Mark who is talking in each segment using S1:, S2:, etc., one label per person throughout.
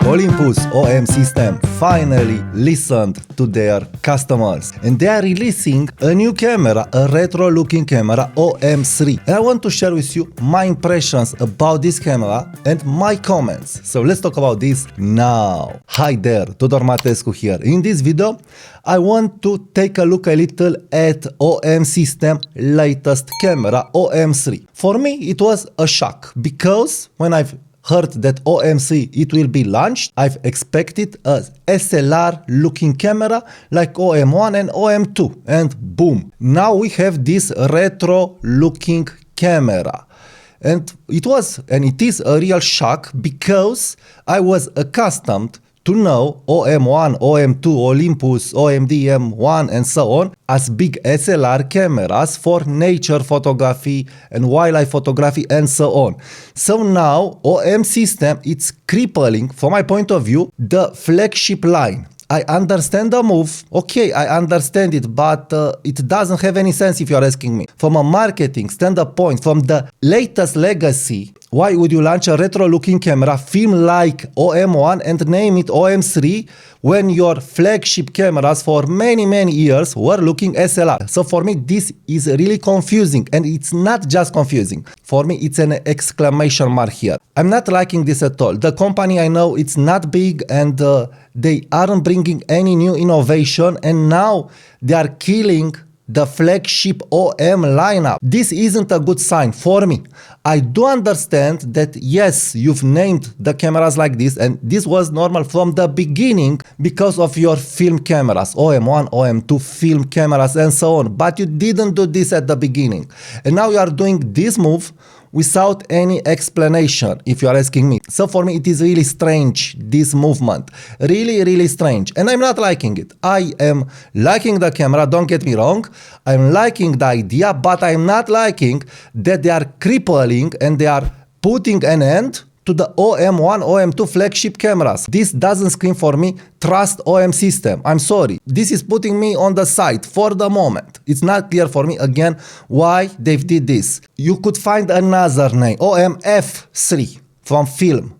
S1: Olympus OM system finally listened to their customers and they are releasing a new camera, a retro looking camera OM-3. And I want to share with you my impressions about this camera and my comments. So let's talk about this now. Hi there, Tudor Matescu here. In this video, I want to take a look a little at OM system latest camera OM-3. For me, it was a shock because when I've heard that OM-3 it will be launched, I've expected a SLR looking camera like OM-1 and OM-2, and boom, now we have this retro looking camera. And it is a real shock because I was accustomed to know OM-1, OM-2, Olympus, OM-D-M1 and so on as big SLR cameras for nature photography and wildlife photography and so on. So now OM system, it's crippling, from my point of view, the flagship line. I understand the move, okay, I understand it, but it doesn't have any sense if you're asking me. From a marketing standpoint, from the latest legacy, why would you launch a retro-looking camera, film like OM-1 and name it OM-3 when your flagship cameras for many years were looking SLR? So for me, this is really confusing, and it's not just confusing. For me, it's an exclamation mark here. I'm not liking this at all. The company, I know it's not big and they aren't bringing any new innovation, and now they are killing the flagship OM lineup. This isn't a good sign for me. I do understand that yes, you've named the cameras like this, and this was normal from the beginning because of your film cameras, OM-1, OM-2 film cameras and so on, but you didn't do this at the beginning. And now you are doing this move without any explanation, if you are asking me. So for me, it is really strange, this movement. Really strange. And I'm not liking it. I am liking the camera, don't get me wrong. I'm liking the idea, but I'm not liking that they are crippling and they are putting an end to the OM-1, OM-2 flagship cameras. This doesn't scream for me trust OM system. I'm sorry. This is putting me on the side for the moment. It's not clear for me again why they did this. You could find another name, OM-F3 from film.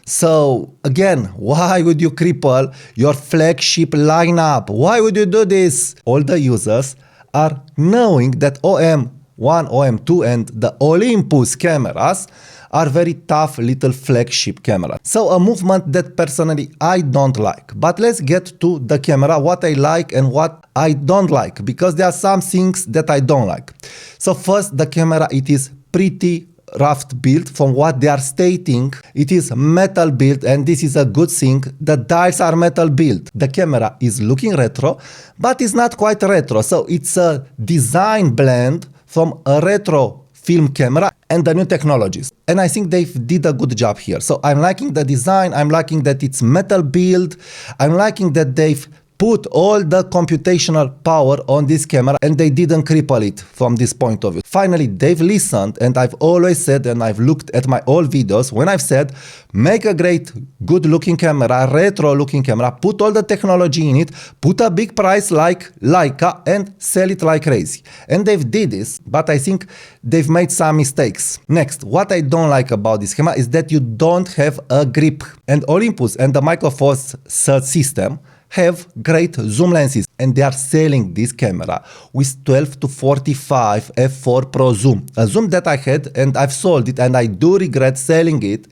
S1: So again, why would you cripple your flagship lineup? Why would you do this? All the users are knowing that OM-1, OM-2 and the Olympus cameras are very tough little flagship cameras. So a movement that personally I don't like. But let's get to the camera, what I like and what I don't like, because there are some things that I don't like. So first, the camera, it is pretty rough built. From what they are stating, it is metal built, and this is a good thing. The dials are metal built. The camera is looking retro, but it's not quite retro. So it's a design blend from a retro film camera and the new technologies. And I think they did a good job here. So I'm liking the design, I'm liking that it's metal build, I'm liking that they've put all the computational power on this camera and they didn't cripple it from this point of view. Finally, they've listened, and I've always said, and I've looked at my old videos when I've said, make a great, good looking camera, retro looking camera, put all the technology in it, put a big price like Leica and sell it like crazy. And they've did this, but I think they've made some mistakes. Next, what I don't like about this camera is that you don't have a grip. And Olympus and the Micro Four Third system have great zoom lenses, and they are selling this camera with 12 to 45 f4 Pro zoom, a zoom that I had and I've sold it, and I do regret selling it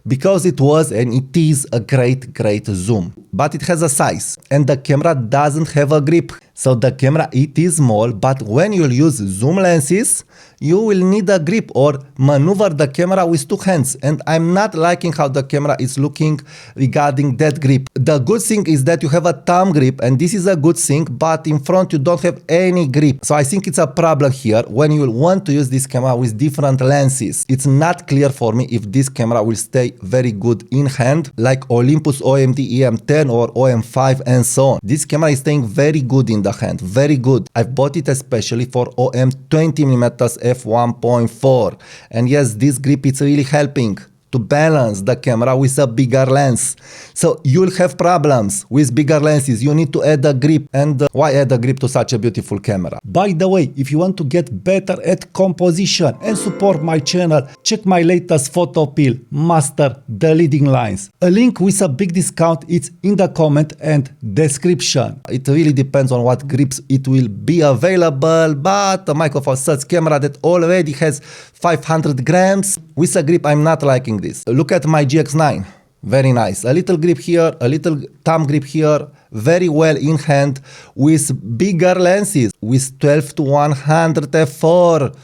S1: because it was and it is a great zoom, but it has a size and the camera doesn't have a grip. So the camera, it is small, but when you'll use zoom lenses, you will need a grip or maneuver the camera with two hands. And I'm not liking how the camera is looking regarding that grip. The good thing is that you have a thumb grip, and this is a good thing, but in front you don't have any grip. So I think it's a problem here when you will want to use this camera with different lenses. It's not clear for me if this camera will stay very good in hand like Olympus OMD EM10 or OM5 and so on. This camera is staying very good in the hand, very good. I've bought it especially for OM 20mm f1.4, and yes, this grip is really helping to balance the camera with a bigger lens. So you'll have problems with bigger lenses. You need to add a grip. And why add a grip to such a beautiful camera? By the way, if you want to get better at composition and support my channel, check my latest photo pill, Master the Leading Lines. A link with a big discount is in the comment and description. It really depends on what grips it will be available, but a Micro Four Thirds camera that already has 500 grams with a grip, I'm not liking this. Look at my GX9. Very nice. A little grip here, a little thumb grip here, very well in hand with bigger lenses, with 12 to 100 f4.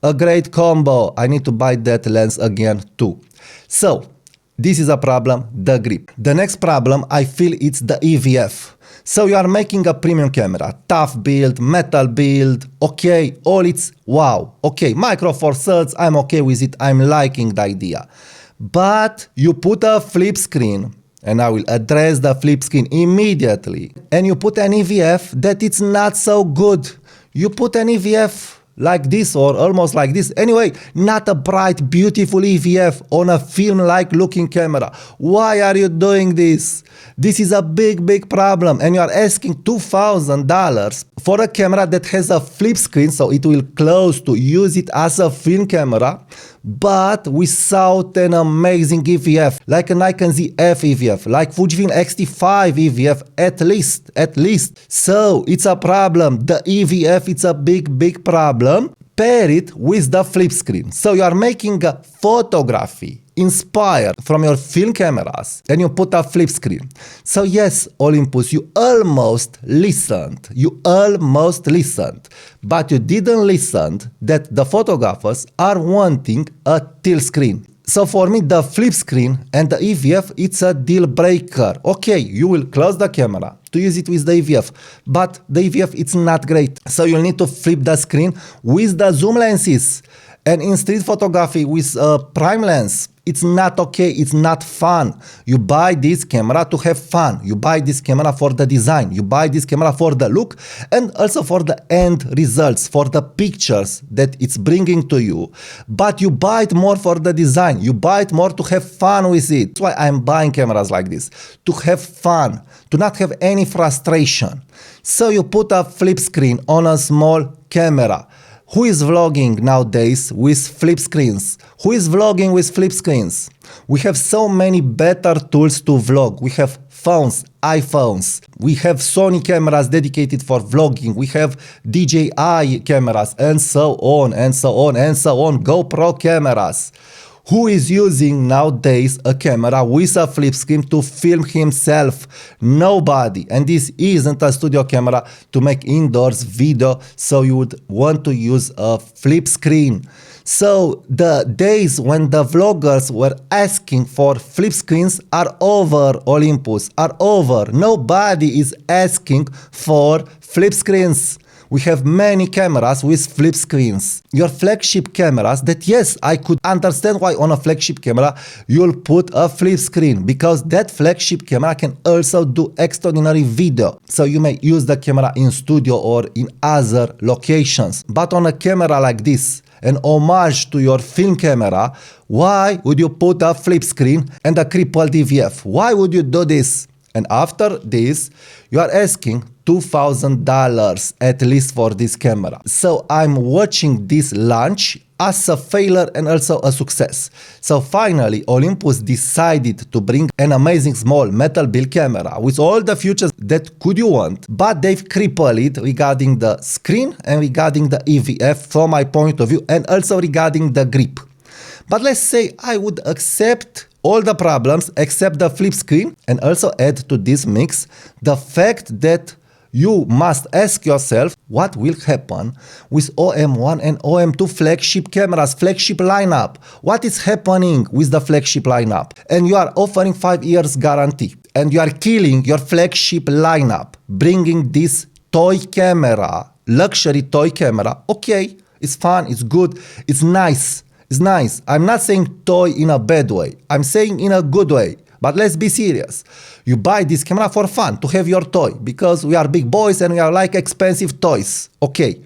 S1: A great combo. I need to buy that lens again too. So, this is a problem, the grip. The next problem, I feel it's the EVF. So you are making a premium camera, tough build, metal build, okay, all it's wow. Okay, Micro Four Thirds, I'm okay with it, I'm liking the idea. But you put a flip screen, and I will address the flip screen immediately, and you put an EVF that it's not so good. You put an EVF like this or almost like this. Anyway, not a bright, beautiful EVF on a film-like looking camera. Why are you doing this? This is a big, big problem, and you are asking $2,000 for a camera that has a flip screen, so it will close to use it as a film camera, but without an amazing EVF, like a Nikon ZF EVF, like Fujifilm X-T5 EVF, at least. So it's a problem. The EVF, it's a big, big problem. Pair it with the flip screen. So you are making a photography inspired from your film cameras and you put a flip screen. So yes, Olympus, you almost listened, but you didn't listen that the photographers are wanting a tilt screen. So for me, the flip screen and the EVF, it's a deal breaker. Okay, you will close the camera to use it with the EVF, but the EVF, it's not great. So you'll need to flip the screen with the zoom lenses. And in street photography with a prime lens, it's not okay, it's not fun. You buy this camera to have fun. You buy this camera for the design. You buy this camera for the look and also for the end results, for the pictures that it's bringing to you. But you buy it more for the design. You buy it more to have fun with it. That's why I'm buying cameras like this, to have fun, to not have any frustration. So you put a flip screen on a small camera. Who is vlogging nowadays with flip screens? Who is vlogging with flip screens? We have so many better tools to vlog. We have phones, iPhones. We have Sony cameras dedicated for vlogging. We have DJI cameras and so on and so on and so on. GoPro cameras. Who is using nowadays a camera with a flip screen to film himself? Nobody. And this isn't a studio camera to make indoors video, so you would want to use a flip screen. So the days when the vloggers were asking for flip screens are over, Olympus, are over. Nobody is asking for flip screens. We have many cameras with flip screens. Your flagship cameras that, yes, I could understand why on a flagship camera you'll put a flip screen, because that flagship camera can also do extraordinary video. So you may use the camera in studio or in other locations. But on a camera like this, an homage to your film camera, why would you put a flip screen and a crippled DVF? Why would you do this? And after this, you are asking $2,000 at least for this camera. So I'm watching this launch as a failure and also a success. So finally, Olympus decided to bring an amazing small metal build camera with all the features that could you want, but they've crippled it regarding the screen and regarding the EVF from my point of view, and also regarding the grip. But let's say I would accept all the problems except the flip screen, and also add to this mix the fact that you must ask yourself what will happen with OM-1 and OM-2 flagship cameras, flagship lineup. What is happening with the flagship lineup? And you are offering 5 years guarantee, and you are killing your flagship lineup, bringing this toy camera, luxury toy camera. Okay, it's fun, it's good, it's nice. It's nice. I'm not saying toy in a bad way. I'm saying in a good way. But let's be serious. You buy this camera for fun, to have your toy, because we are big boys and we are like expensive toys. Okay.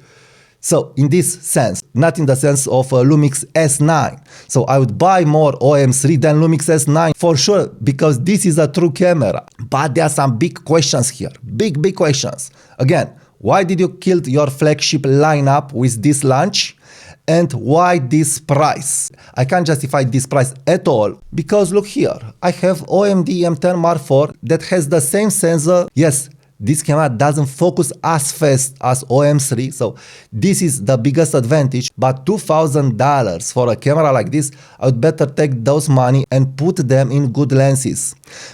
S1: So in this sense, not in the sense of Lumix S9. So I would buy more OM-3 than Lumix S9 for sure, because this is a true camera. But there are some big questions here, big questions. Again, why did you kill your flagship lineup with this launch? And why this price? I can't justify this price at all, because look here, I have OMD M10 Mark IV that has the same sensor. Yes, this camera doesn't focus as fast as OM-3, so this is the biggest advantage. But $2,000 for a camera like this, I would better take those money and put them in good lenses,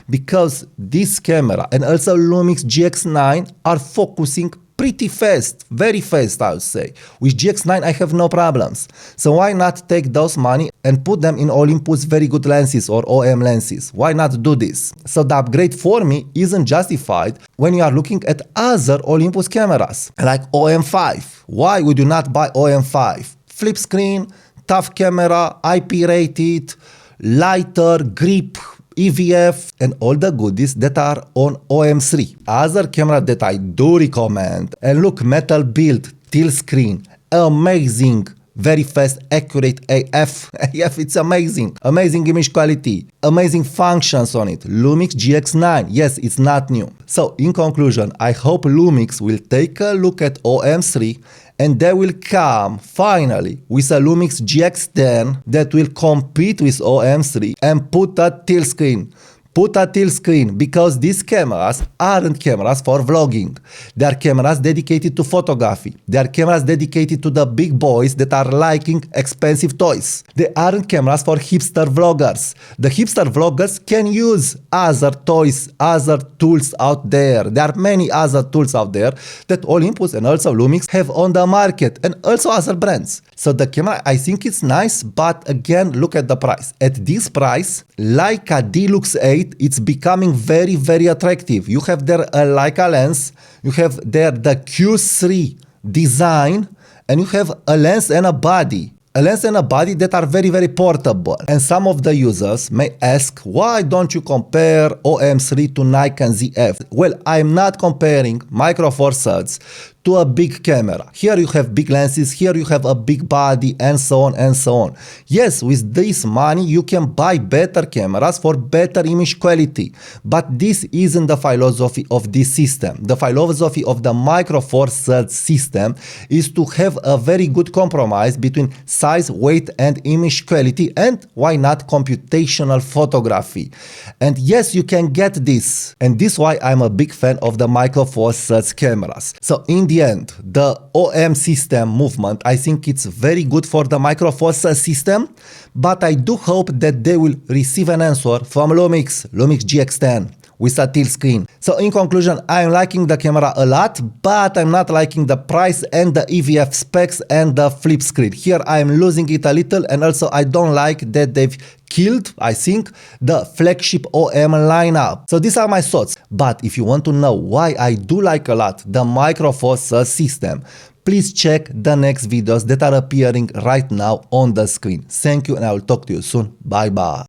S1: because this camera and also Lumix GX9 are focusing pretty fast, very fast, I would say. With GX9 I have no problems. So why not take those money and put them in Olympus very good lenses or OM lenses? Why not do this? So the upgrade for me isn't justified when you are looking at other Olympus cameras like OM-5. Why would you not buy OM-5? Flip screen, tough camera, IP rated, lighter, grip, EVF, and all the goodies that are on OM-3. Other camera that I do recommend, and look, metal build, tilt screen, amazing, very fast, accurate AF. AF, it's amazing. Amazing image quality, amazing functions on it. Lumix GX9, yes, it's not new. So in conclusion, I hope Lumix will take a look at OM-3 and they will come finally with a Lumix GX10 that will compete with OM-3 and put a tilt screen. Put a tilt screen, because these cameras aren't cameras for vlogging. They are cameras dedicated to photography. They are cameras dedicated to the big boys that are liking expensive toys. They aren't cameras for hipster vloggers. The hipster vloggers can use other toys, other tools out there. There are many other tools out there that Olympus and also Lumix have on the market, and also other brands. So the camera, I think it's nice, but again, look at the price. At this price, Leica Deluxe 8, it's becoming very attractive. You have there a Leica lens, you have there the Q3 design, and you have a lens and a body. A lens and a body that are very portable. And some of the users may ask, why don't you compare OM-3 to Nikon ZF? Well, I'm not comparing Micro Four Thirds to a big camera. Here you have big lenses, here you have a big body, and so on and so on. Yes, with this money you can buy better cameras for better image quality, but this isn't the philosophy of this system. The philosophy of the Micro Four Thirds system is to have a very good compromise between size, weight, and image quality, and why not computational photography. And yes, you can get this, and this is why I'm a big fan of the Micro Four Thirds cameras. So in the end, the OM system movement, I think it's very good for the Micro Four Thirds system, but I do hope that they will receive an answer from Lumix GX10 with a tilt screen. So in conclusion, I'm liking the camera a lot, but I'm not liking the price and the EVF specs and the flip screen. Here I'm losing it a little, and also I don't like that they've killed, I think, the flagship OM lineup. So these are my thoughts. But if you want to know why I do like a lot the Micro Four Thirds system, please check the next videos that are appearing right now on the screen. Thank you, and I will talk to you soon. Bye bye.